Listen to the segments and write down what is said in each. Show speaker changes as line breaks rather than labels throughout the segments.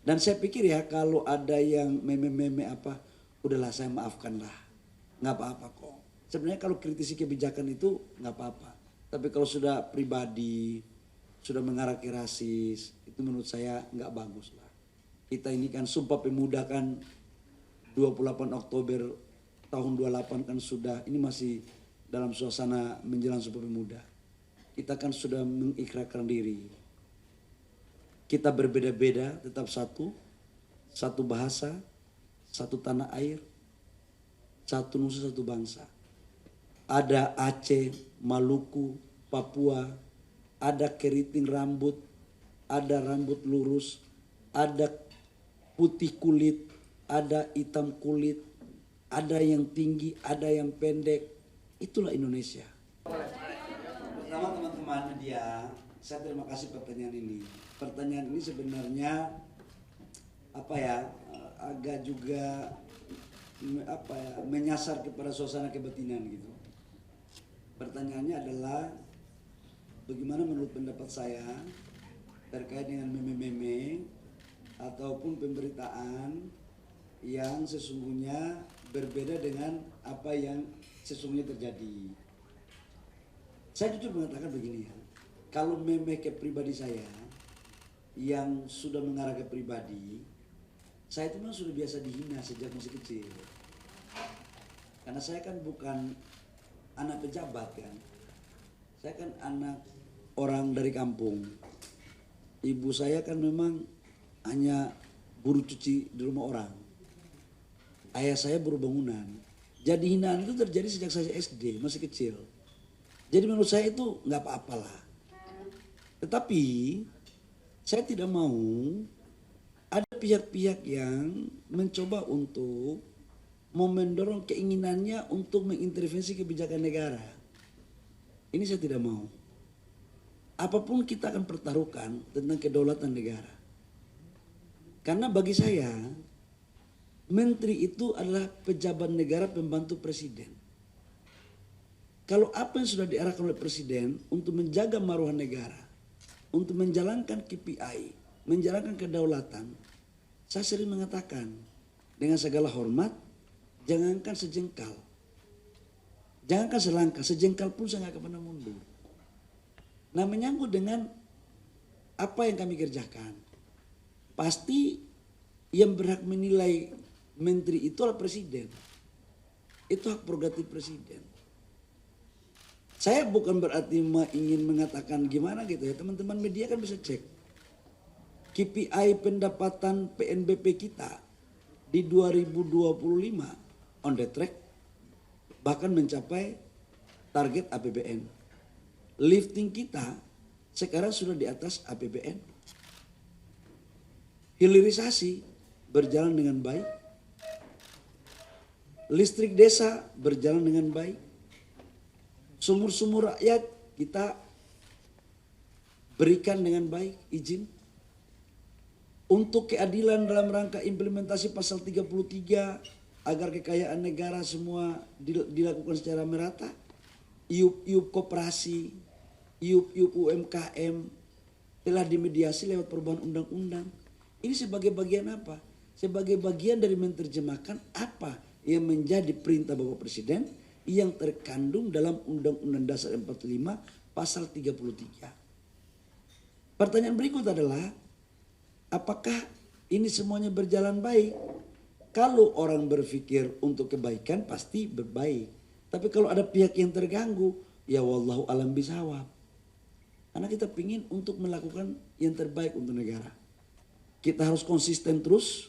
Dan saya pikir ya kalau ada yang meme-meme apa, udahlah saya maafkan lah. Nggak apa-apa kok. Sebenarnya kalau kritisi kebijakan itu nggak apa-apa. Tapi kalau sudah pribadi, sudah mengarah ke rasis, itu menurut saya nggak bagus lah. Kita ini kan Sumpah Pemuda kan 28 Oktober tahun 28 kan sudah, ini masih dalam suasana menjelang Sumpah Pemuda. Kita kan sudah mengikrarkan diri. Kita berbeda-beda tetap satu, satu bahasa, satu tanah air, satu nusa, satu bangsa. Ada Aceh, Maluku, Papua, ada keriting rambut, ada rambut lurus, ada putih kulit, ada hitam kulit, ada yang tinggi, ada yang pendek. Itulah Indonesia. Pertama teman-teman media, saya terima kasih pertanyaan ini. Pertanyaan ini sebenarnya agak juga menyasar kepada suasana kebatinan gitu. Pertanyaannya adalah bagaimana menurut pendapat saya terkait dengan meme-meme ataupun pemberitaan yang sesungguhnya berbeda dengan apa yang sesungguhnya terjadi. Saya jujur mengatakan begini ya, kalau meme ke pribadi saya yang sudah mengarah ke pribadi, saya itu memang sudah biasa dihina sejak masih kecil. Karena saya kan bukan anak pejabat kan, saya kan anak orang dari kampung. Ibu saya kan memang hanya buruh cuci di rumah orang. Ayah saya buruh bangunan. Jadi hinaan itu terjadi sejak saya SD, masih kecil. Jadi menurut saya itu nggak apa-apalah. Tetapi saya tidak mau ada pihak-pihak yang mencoba untuk mendorong keinginannya untuk mengintervensi kebijakan negara. Ini saya tidak mau. Apapun kita akan pertaruhkan tentang kedaulatan negara. Karena bagi saya, menteri itu adalah pejabat negara pembantu presiden. Kalau apa yang sudah diarahkan oleh presiden untuk menjaga maruah negara, untuk menjalankan KPI, menjalankan kedaulatan, saya sering mengatakan dengan segala hormat, jangankan sejengkal, jangankan selangkah, sejengkal pun saya nggak akan pernah mundur. Nah, menyangkut dengan apa yang kami kerjakan, pasti yang berhak menilai menteri itu adalah presiden. Itu hak prerogatif presiden. Saya bukan berarti ingin mengatakan gimana gitu ya, teman-teman media kan bisa cek. KPI pendapatan PNBP kita di 2025 on the track, bahkan mencapai target APBN. Lifting kita sekarang sudah di atas APBN. Hilirisasi berjalan dengan baik. Listrik desa berjalan dengan baik. Sumur-sumur rakyat kita berikan dengan baik izin. Untuk keadilan dalam rangka implementasi pasal 33 agar kekayaan negara semua dilakukan secara merata. IUP-IUP koperasi, IUP-IUP UMKM telah dimediasi lewat perubahan undang-undang. Ini sebagai bagian apa? Sebagai bagian dari menerjemahkan apa yang menjadi perintah Bapak Presiden yang terkandung dalam Undang-Undang Dasar 45 pasal 33. Pertanyaan berikut adalah, apakah ini semuanya berjalan baik? Kalau orang berpikir untuk kebaikan pasti berbaik. Tapi kalau ada pihak yang terganggu, ya wallahu alam bisawab. Karena kita ingin untuk melakukan yang terbaik untuk negara. Kita harus konsisten terus.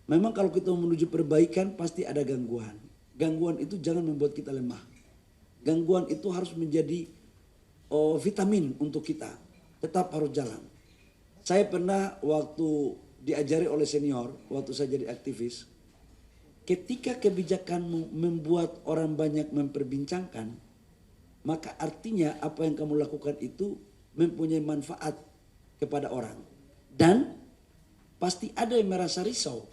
Memang kalau kita menuju perbaikan pasti ada gangguan. Gangguan itu jangan membuat kita lemah. Gangguan itu harus menjadi vitamin untuk kita. Tetap harus jalan. Saya pernah waktu diajari oleh senior, waktu saya jadi aktivis, ketika kebijakanmu membuat orang banyak memperbincangkan, maka artinya apa yang kamu lakukan itu mempunyai manfaat kepada orang. Dan pasti ada yang merasa risau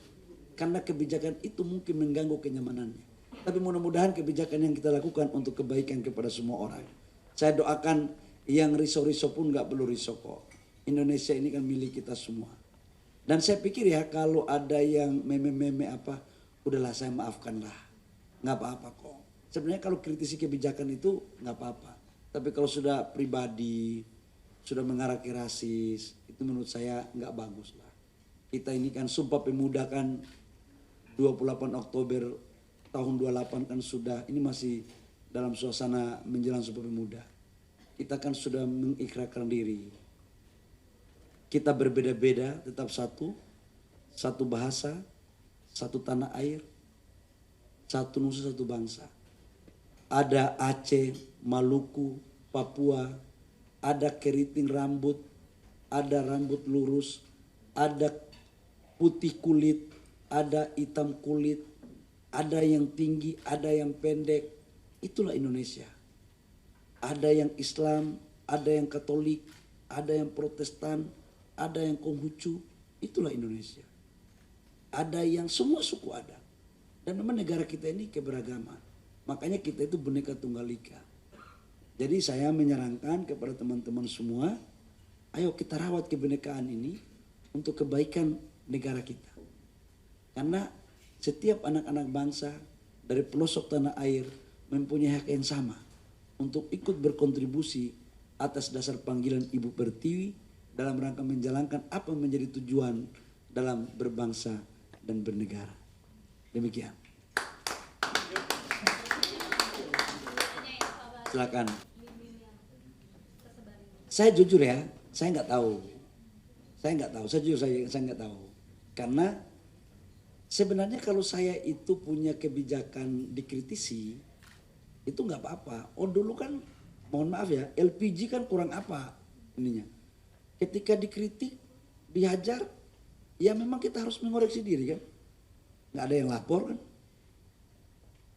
karena kebijakan itu mungkin mengganggu kenyamanannya. Tapi mudah-mudahan kebijakan yang kita lakukan untuk kebaikan kepada semua orang. Saya doakan yang risau-risau pun gak perlu risau kok. Indonesia ini kan milik kita semua. Dan saya pikir ya kalau ada yang meme-meme apa, udahlah saya maafkanlah. Nggak apa-apa kok. Sebenarnya kalau kritisi kebijakan itu nggak apa-apa. Tapi kalau sudah pribadi, sudah mengarah ke rasis, itu menurut saya nggak bagus lah. Kita ini kan Sumpah Pemuda kan 28 Oktober tahun 28 kan sudah, ini masih dalam suasana menjelang Sumpah Pemuda. Kita kan sudah mengikrarkan diri. Kita berbeda-beda tetap satu, satu bahasa, satu tanah air, satu nusa, satu bangsa. Ada Aceh, Maluku, Papua, ada keriting rambut, ada rambut lurus, ada putih kulit, ada hitam kulit, ada yang tinggi, ada yang pendek. Itulah Indonesia. Ada yang Islam, ada yang Katolik, ada yang Protestan, ada yang Konghucu. Itulah Indonesia. Ada yang semua suku ada. Dan memang negara kita ini keberagaman. Makanya kita itu Bhinneka Tunggal Ika. Jadi saya menyarankan kepada teman-teman semua, ayo kita rawat kebinekaan ini untuk kebaikan negara kita. Karena setiap anak-anak bangsa dari pelosok tanah air mempunyai hak yang sama untuk ikut berkontribusi atas dasar panggilan Ibu Pertiwi dalam rangka menjalankan apa menjadi tujuan dalam berbangsa dan bernegara. Demikian. Silakan. Saya jujur ya, saya nggak tahu. Saya jujur saya nggak tahu. Karena sebenarnya kalau saya itu punya kebijakan dikritisi, itu nggak apa-apa. Oh dulu kan, mohon maaf ya, LPG kan kurang apa ininya. Ketika dikritik, dihajar, ya memang kita harus mengoreksi diri kan. Nggak ada yang lapor kan.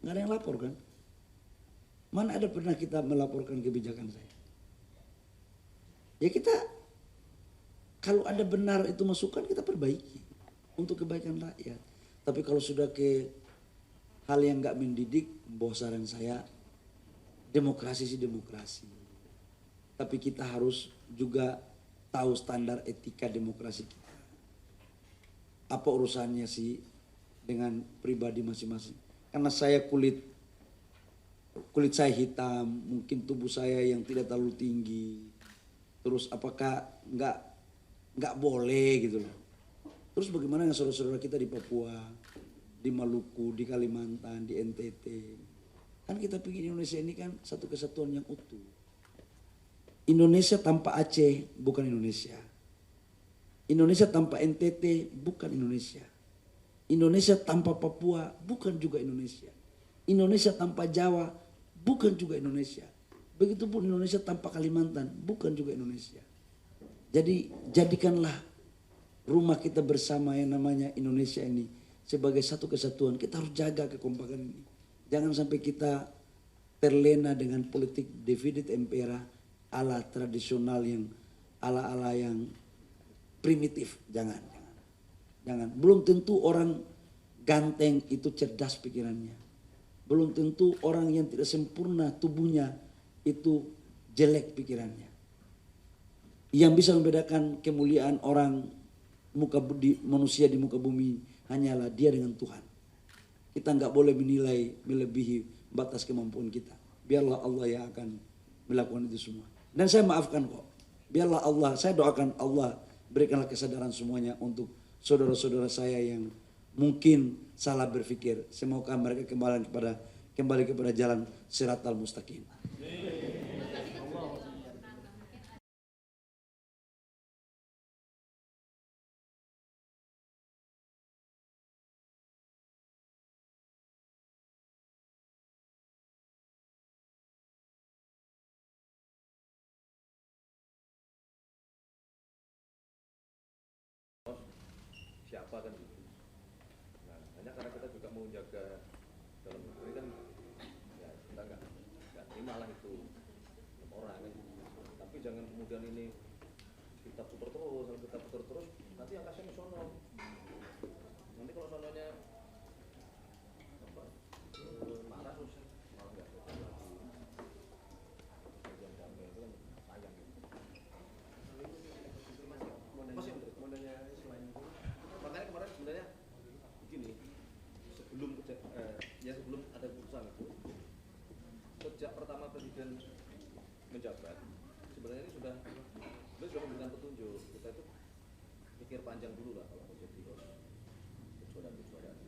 Nggak ada yang lapor kan. Mana ada pernah kita melaporkan kebijakan saya. Ya kita, kalau ada benar itu masukan kita perbaiki untuk kebaikan rakyat. Tapi kalau sudah ke hal yang nggak mendidik, bahwa saran saya, demokrasi sih demokrasi. Tapi kita harus juga tahu standar etika demokrasi kita. Apa urusannya sih dengan pribadi masing-masing. Karena saya kulit saya hitam, mungkin tubuh saya yang tidak terlalu tinggi. Terus apakah nggak boleh gitu loh. Terus bagaimana dengan saudara-saudara kita di Papua, di Maluku, di Kalimantan, di NTT. Kan kita pikir Indonesia ini kan satu kesatuan yang utuh. Indonesia tanpa Aceh bukan Indonesia. Indonesia tanpa NTT bukan Indonesia. Indonesia tanpa Papua bukan juga Indonesia. Indonesia tanpa Jawa bukan juga Indonesia. Begitupun Indonesia tanpa Kalimantan bukan juga Indonesia. Jadi jadikanlah rumah kita bersama yang namanya Indonesia ini sebagai satu kesatuan. Kita harus jaga kekompakan ini. Jangan sampai kita terlena dengan politik divided impera ala tradisional yang ala-ala yang primitif. Jangan. Belum tentu orang ganteng itu cerdas pikirannya. Belum tentu orang yang tidak sempurna tubuhnya itu jelek pikirannya. Yang bisa membedakan kemuliaan orang manusia di muka bumi hanyalah dia dengan Tuhan. Kita nggak boleh menilai melebihi batas kemampuan kita. Biarlah Allah yang akan melakukan itu semua. Dan saya maafkan kok. Biarlah Allah, saya doakan Allah berikanlah kesadaran semuanya untuk saudara-saudara saya yang mungkin salah berpikir. Semoga mereka kembali kepada jalan Shiratal Mustaqim.
Siapa kan gitu. Nah, hanya karena kita juga mau jaga dalam negeri kan, ya kita nggak terima lah itu orang kan. Tapi jangan kemudian ini kita putar terus, nanti yang kasihan sono. Nanti kalau sononya apa marah terus malah nggak ada lagi. Yang damai itu kan sayang. Masih modalnya selain itu. menjabat, sebenarnya ini sudah memberikan petunjuk. Kita itu pikir panjang dulu lah kalau mau jadi kejuaraan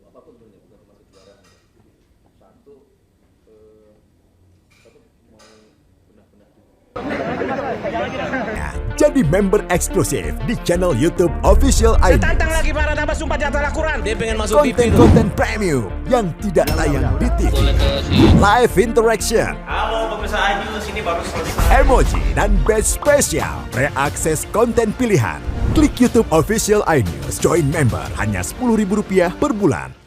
apapun sebenarnya, bukan cuma kejuaraan. Satu, kita tuh mau benar-benar
jadi member eksklusif di channel YouTube Official ID.
Tantang lagi para nama sumpah di atas Al-Quran. Dia pengen masuk TV.
Konten-konten premium yang tidak tayang di TV. Live interaction.
Halo pemirsa Ayu, sini baru selesai.
Emoji dan badge spesial. Reakses konten pilihan. Klik YouTube Official iNews. Join member hanya Rp10.000 per bulan.